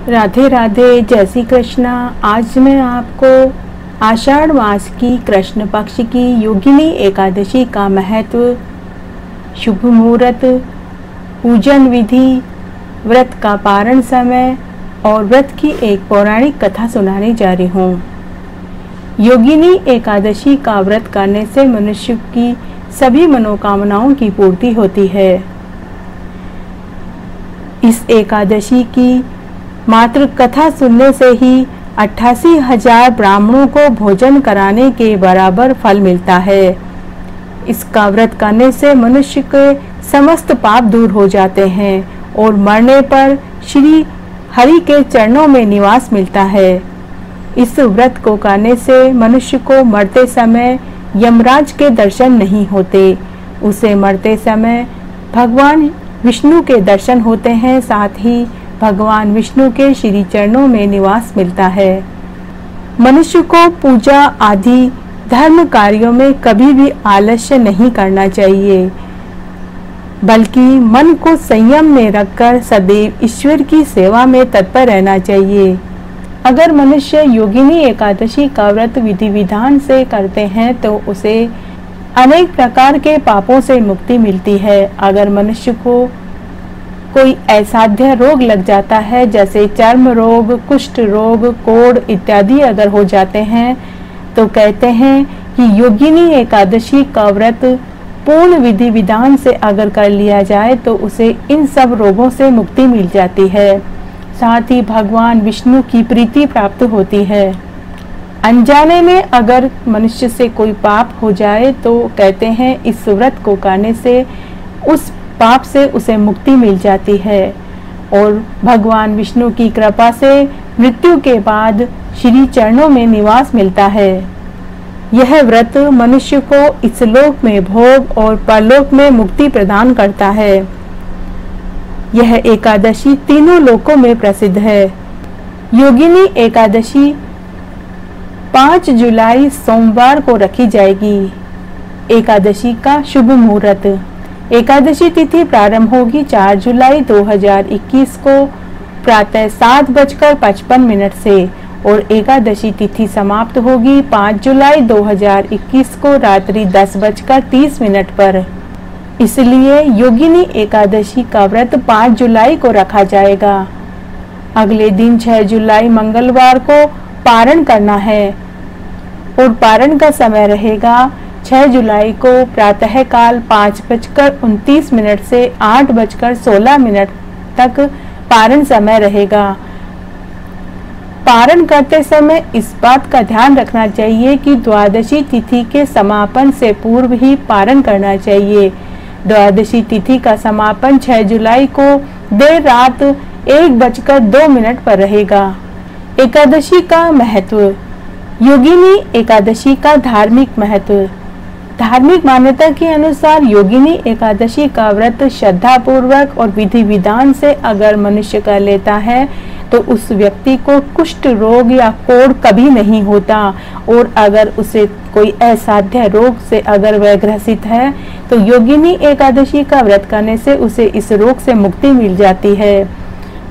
राधे राधे, जय श्री कृष्णा। आज मैं आपको आषाढ़ मास की कृष्ण पक्ष की योगिनी एकादशी का महत्व, शुभ मुहूर्त, पूजन विधि, व्रत का पारण समय और व्रत की एक पौराणिक कथा सुनाने जा रही हूँ। योगिनी एकादशी का व्रत करने से मनुष्य की सभी मनोकामनाओं की पूर्ति होती है। इस एकादशी की मात्र कथा सुनने से ही 88,000 ब्राह्मणों को भोजन कराने के बराबर फल मिलता है। इसका व्रत करने से मनुष्य के समस्त पाप दूर हो जाते हैं और मरने पर श्री हरि के चरणों में निवास मिलता है। इस व्रत को करने से मनुष्य को मरते समय यमराज के दर्शन नहीं होते। उसे मरते समय भगवान विष्णु के दर्शन होते हैं, साथ ही भगवान विष्णु के श्री चरणों में निवास मिलता है। मनुष्य को पूजा आदि धर्म कार्यों में कभी भी आलस्य नहीं करना चाहिए, बल्कि मन को संयम में रखकर सदैव ईश्वर की सेवा में तत्पर रहना चाहिए। अगर मनुष्य योगिनी एकादशी का व्रत विधि विधान से करते हैं तो उसे अनेक प्रकार के पापों से मुक्ति मिलती है। अगर मनुष्य को कोई असाध्य रोग लग जाता है, जैसे चर्म रोग, कुष्ठ रोग, कोढ़ इत्यादि अगर हो जाते हैं, तो कहते हैं कि योगिनी एकादशी का व्रत पूर्ण विधि विधान से अगर कर लिया जाए तो उसे इन सब रोगों से मुक्ति मिल जाती है। साथ ही भगवान विष्णु की प्रीति प्राप्त होती है। अनजाने में अगर मनुष्य से कोई पाप हो जाए तो कहते हैं इस व्रत को करने से उस पाप से उसे मुक्ति मिल जाती है और भगवान विष्णु की कृपा से मृत्यु के बाद श्री चरणों में निवास मिलता है। यह व्रत मनुष्य को इस लोक में भोग और परलोक में मुक्ति प्रदान करता है। यह एकादशी तीनों लोकों में प्रसिद्ध है। योगिनी एकादशी 5 जुलाई सोमवार को रखी जाएगी। एकादशी का शुभ मुहूर्त। एकादशी तिथि प्रारंभ होगी 4 जुलाई 2021 को प्रातः 7:55 से और एकादशी तिथि समाप्त होगी 5 जुलाई 2021 को रात्रि 10:30 पर। इसलिए योगिनी एकादशी का व्रत 5 जुलाई को रखा जाएगा। अगले दिन 6 जुलाई मंगलवार को पारण करना है और पारण का समय रहेगा 6 जुलाई को प्रातः काल 5:29 से 8:16 तक पारण समय रहेगा। पारण करते समय इस बात का ध्यान रखना चाहिए कि द्वादशी तिथि के समापन से पूर्व ही पारण करना चाहिए। द्वादशी तिथि का समापन 6 जुलाई को देर रात 1:02 पर रहेगा। एकादशी का महत्व। योगिनी एकादशी का धार्मिक महत्व। धार्मिक मान्यता के अनुसार योगिनी एकादशी का व्रत श्रद्धा पूर्वक और विधि विधान से अगर मनुष्य कर लेता है तो उस व्यक्ति को कुष्ठ रोग या कोढ़ कभी नहीं होता, और अगर उसे कोई असाध्य रोग से अगर वह ग्रसित है तो योगिनी एकादशी का व्रत करने से उसे इस रोग से मुक्ति मिल जाती है।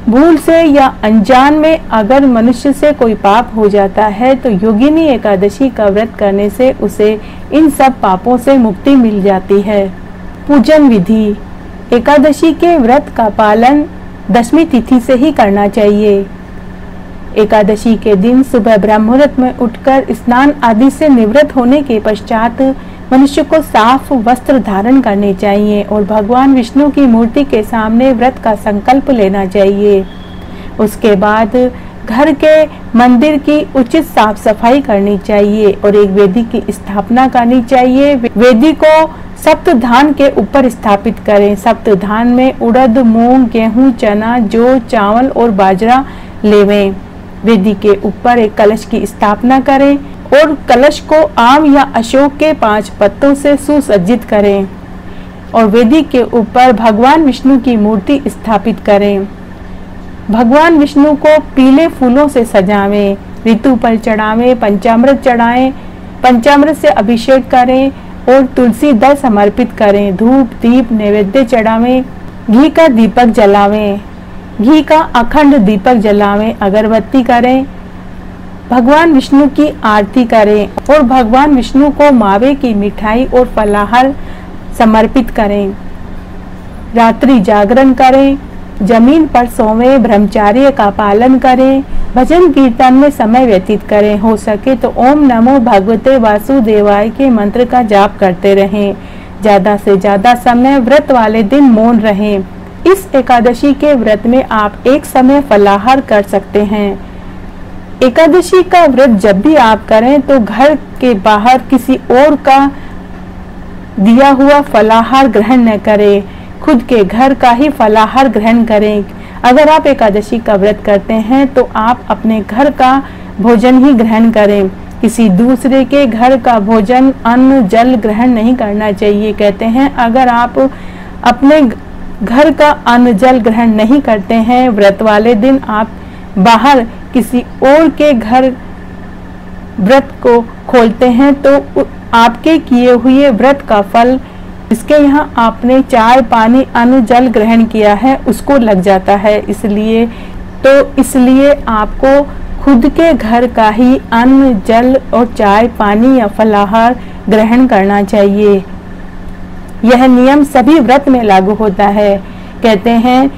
भूल से या अनजान में अगर मनुष्य से कोई पाप हो जाता है तो योगिनी एकादशी का व्रत करने से उसे इन सब पापों से मुक्ति मिल जाती है। पूजन विधि। एकादशी के व्रत का पालन 10वीं तिथि से ही करना चाहिए। एकादशी के दिन सुबह ब्रह्म मुहूर्त में उठकर स्नान आदि से निवृत्त होने के पश्चात मनुष्य को साफ वस्त्र धारण करने चाहिए और भगवान विष्णु की मूर्ति के सामने व्रत का संकल्प लेना चाहिए। उसके बाद घर के मंदिर की उचित साफ सफाई करनी चाहिए और एक वेदी की स्थापना करनी चाहिए। वेदी को सप्तधान के ऊपर स्थापित करें। सप्तधान में उड़द, मूंग, गेहूं, चना, जौ, चावल और बाजरा लेवें। वेदी के ऊपर एक कलश की स्थापना करें और कलश को आम या अशोक के 5 पत्तों से सुसज्जित करें और वेदी के ऊपर भगवान विष्णु की मूर्ति स्थापित करें। भगवान विष्णु को पीले फूलों से सजावें, ऋतु पर चढ़ावें, पंचामृत चढ़ाएं, पंचामृत से अभिषेक करें और तुलसी दल समर्पित करें। धूप दीप नैवेद्य चढ़ावें, घी का दीपक जलावें। घी का अखंड दीपक जलावें, अगरबत्ती करें, भगवान विष्णु की आरती करें और भगवान विष्णु को मावे की मिठाई और फलाहार समर्पित करें। रात्रि जागरण करें, जमीन पर सोवें, ब्रह्मचर्य का पालन करें, भजन कीर्तन में समय व्यतीत करें। हो सके तो ओम नमो भगवते वासुदेवाय के मंत्र का जाप करते रहें। ज्यादा से ज्यादा समय व्रत वाले दिन मौन रहें। इस एकादशी के व्रत में आप एक समय फलाहार कर सकते हैं। एकादशी का व्रत जब भी आप करें तो घर के बाहर किसी और का दिया हुआ फलाहार ग्रहण न करें, खुद के घर का ही फलाहार ग्रहण करें। अगर आप एकादशी का व्रत करते हैं तो आप अपने घर का भोजन ही ग्रहण करें, किसी दूसरे के घर का भोजन, अन्न, जल ग्रहण नहीं करना चाहिए। कहते हैं अगर आप अपने घर का अन्न जल ग्रहण नहीं करते हैं, व्रत वाले दिन आप बाहर किसी और के घर व्रत को खोलते हैं तो आपके किए हुए व्रत का फल जिसके यहाँ आपने चाय, पानी, अन्न, जल ग्रहण किया है उसको लग जाता है। इसलिए आपको खुद के घर का ही अन्न, जल और चाय, पानी या फलाहार ग्रहण करना चाहिए। यह नियम सभी व्रत में लागू होता है। कहते हैं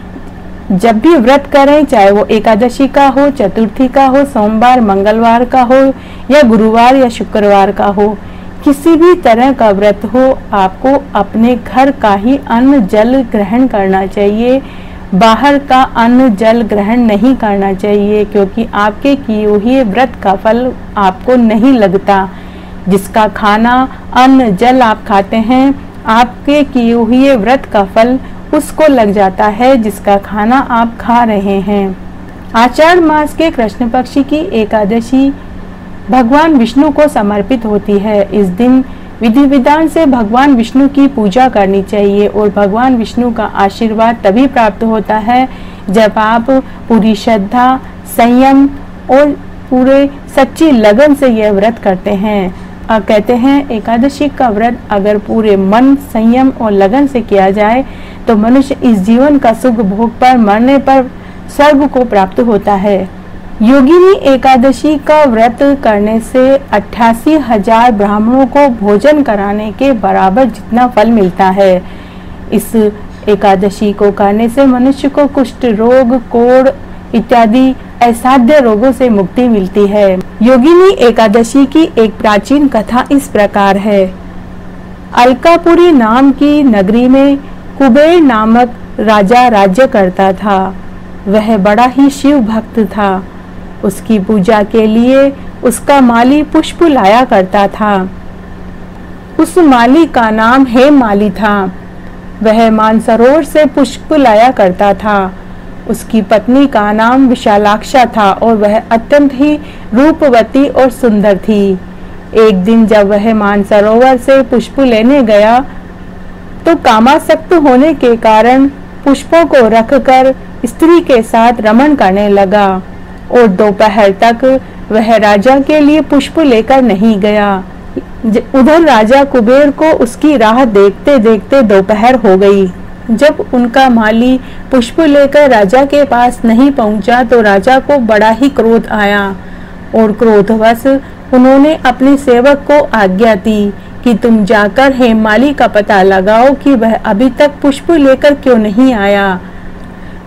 जब भी व्रत करें, चाहे वो एकादशी का हो, चतुर्थी का हो, सोमवार, मंगलवार का हो या गुरुवार या शुक्रवार का हो, किसी भी तरह का व्रत हो, आपको अपने घर का ही अन्न जल ग्रहण करना चाहिए। बाहर का अन्न जल ग्रहण नहीं करना चाहिए, क्योंकि आपके किए हुए व्रत का फल आपको नहीं लगता। जिसका खाना, अन्न, जल आप खाते हैं, आपके किए हुए व्रत का फल उसको लग जाता है जिसका खाना आप खा रहे हैं। आषाढ़ मास के कृष्ण पक्ष की एकादशी भगवान विष्णु को समर्पित होती है। इस दिन विधि विधान से भगवान विष्णु की पूजा करनी चाहिए और भगवान विष्णु का आशीर्वाद तभी प्राप्त होता है जब आप पूरी श्रद्धा, संयम और पूरे सच्ची लगन से यह व्रत करते हैं। कहते हैं एकादशी का व्रत अगर पूरे मन, संयम और लगन से किया जाए तो मनुष्य इस जीवन का सुख भोग पर मरने पर स्वर्ग को प्राप्त होता है। योगिनी एकादशी का व्रत करने से 88,000 ब्राह्मणों को भोजन कराने के बराबर जितना फल मिलता है। इस एकादशी को करने से मनुष्य को कुष्ठ रोग, कोढ़ इत्यादि असाध्य रोगों से मुक्ति मिलती है। योगिनी एकादशी की एक प्राचीन कथा इस प्रकार है। अलकापुरी नाम की नगरी में कुबेर नामक राजा राज्य करता था। वह बड़ा ही शिव भक्त था। उसकी पूजा के लिए उसका माली पुष्प लाया करता था। उस माली का नाम हेममाली था। वह मानसरोवर से पुष्प लाया करता था। उसकी पत्नी का नाम विशालाक्षा था और वह अत्यंत ही रूपवती और सुंदर थी। एक दिन जब वह मानसरोवर से पुष्प लेने गया तो कामासक्त होने के कारण पुष्पों को रखकर स्त्री के साथ रमण करने लगा और दोपहर तक वह राजा के लिए पुष्प लेकर नहीं गया। उधर राजा कुबेर को उसकी राह देखते देखते दोपहर हो गई। जब उनका माली पुष्प लेकर राजा के पास नहीं पहुंचा तो राजा को बड़ा ही क्रोध आया और क्रोधवश उन्होंने अपने सेवक को आज्ञा दी कि तुम जाकर हेममाली का पता लगाओ कि वह अभी तक पुष्प लेकर क्यों नहीं आया।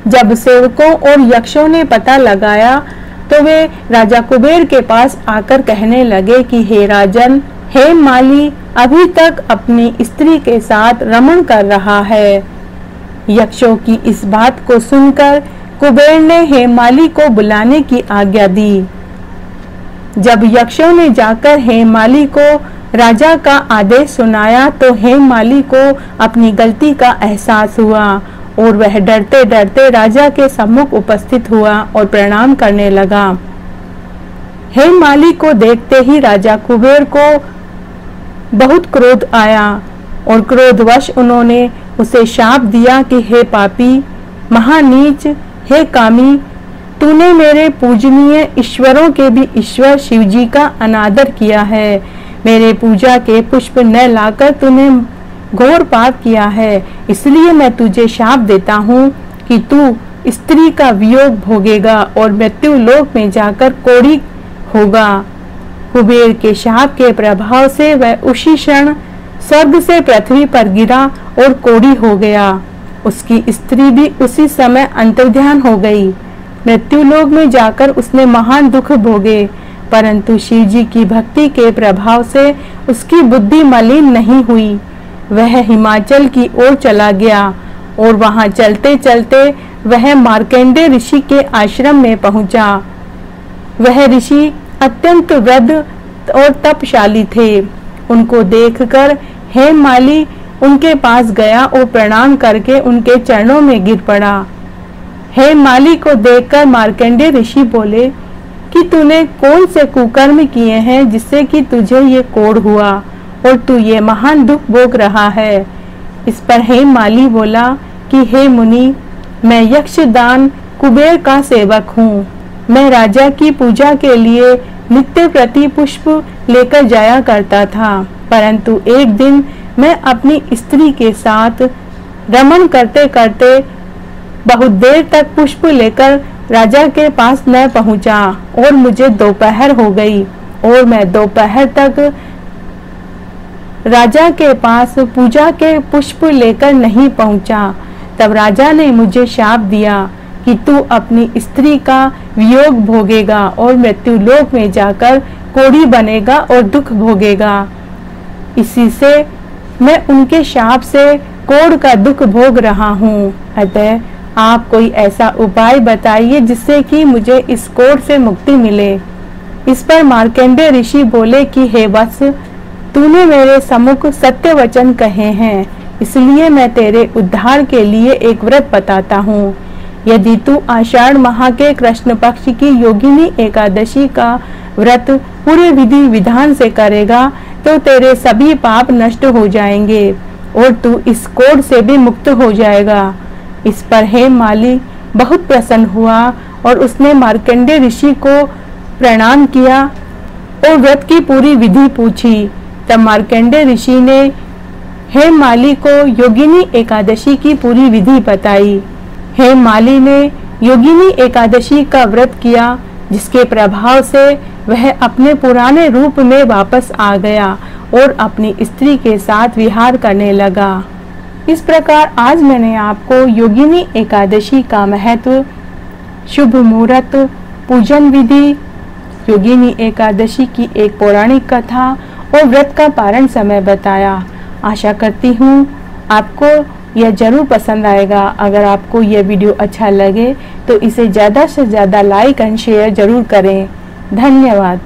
जब सेवकों और यक्षों ने पता लगाया तो वे राजा कुबेर के पास आकर कहने लगे कि हे राजन, हेममाली अभी तक अपनी स्त्री के साथ रमण कर रहा है। यक्षों की इस बात को सुनकर कुबेर ने हेममाली को बुलाने की आज्ञा दी। जब यक्षों ने जाकर हेममाली को राजा का आदेश सुनाया तो हेममाली को अपनी गलती का एहसास हुआ और वह डरते डरते राजा के सम्मुख उपस्थित हुआ और प्रणाम करने लगा। हेममाली को देखते ही राजा कुबेर को बहुत क्रोध आया और क्रोधवश उन्होंने उसे शाप दिया कि हे पापी, महानीच, हे कामी, तूने मेरे पूजनीय ईश्वरों के भी ईश्वर शिवजी का अनादर किया है। मेरे पूजा के पुष्प न लाकर तूने घोर पाप किया है। इसलिए मैं तुझे शाप देता हूँ कि तू स्त्री का वियोग भोगेगा और मृत्यु लोक में जाकर कोढ़ी होगा। कुबेर के शाप के प्रभाव से वह उसी क्षण स्वर्ग से पृथ्वी पर गिरा और कोढ़ी हो गया। उसकी स्त्री भी उसी समय अंतर्ध्यान हो गई। मृत्यु लोक में जाकर उसने महान दुख भोगे, परंतु शिव जी की भक्ति के प्रभाव से उसकी बुद्धि मलिन नहीं हुई। वह हिमाचल की ओर चला गया और वहां चलते चलते वह मार्कंडेय ऋषि के आश्रम में पहुंचा। वह ऋषि अत्यंत वृद्ध और तपशाली थे। उनको देखकर हेममाली उनके पास गया और प्रणाम करके उनके चरणों में गिर पड़ा। हेममाली को देखकर मार्कंडेय ऋषि बोले कि तूने कौन से कुकर्म किए हैं जिससे कि तुझे ये कोढ़ हुआ और तू ये महान दुख भोग रहा है। इस पर हेममाली बोला कि हे मुनि, मैं यक्षदान कुबेर का सेवक हूँ। मैं राजा की पूजा के लिए नित्य प्रति पुष्प लेकर जाया करता था, परंतु एक दिन मैं अपनी स्त्री के साथ रमन करते करते बहुत देर तक पुष्प लेकर राजा के पास न पहुंचा और मुझे दोपहर हो गई और मैं दोपहर तक राजा के पास पूजा के पुष्प लेकर नहीं पहुंचा। तब राजा ने मुझे शाप दिया कि तू अपनी स्त्री का वियोग भोगेगा और मृत्यु लोक में जाकर कोढ़ी बनेगा और दुख भोगेगा। इसी से मैं उनके शाप से कोढ़ का दुख भोग रहा हूँ। अतः आप कोई ऐसा उपाय बताइए जिससे कि मुझे इस कोढ़ से मुक्ति मिले। इस पर मार्कंडेय ऋषि बोले कि हे वत्स, तूने मेरे सम्मुख सत्य वचन कहे हैं, इसलिए मैं तेरे उद्धार के लिए एक व्रत बताता हूँ। यदि तू आषाढ़ माह के कृष्ण पक्ष की योगिनी एकादशी का व्रत पूरे विधि विधान से करेगा तो तेरे सभी पाप नष्ट हो जाएंगे और तू इस कोढ़ से भी मुक्त हो जाएगा। इस पर हेममाली बहुत प्रसन्न हुआ और उसने मार्कंडेय ऋषि को प्रणाम किया और व्रत की पूरी विधि पूछी। तब मार्कंडेय ऋषि ने हेममाली को योगिनी एकादशी की पूरी विधि बताई। हेममाली ने योगिनी एकादशी का व्रत किया, जिसके प्रभाव से वह अपने पुराने रूप में वापस आ गया और अपनी स्त्री के साथ विहार करने लगा। इस प्रकार आज मैंने आपको योगिनी एकादशी का महत्व, शुभ मुहूर्त, पूजन विधि, योगिनी एकादशी की एक पौराणिक कथा और व्रत का पारण समय बताया। आशा करती हूँ आपको यह जरूर पसंद आएगा। अगर आपको यह वीडियो अच्छा लगे तो इसे ज़्यादा से ज़्यादा लाइक एंड शेयर जरूर करें। धन्यवाद।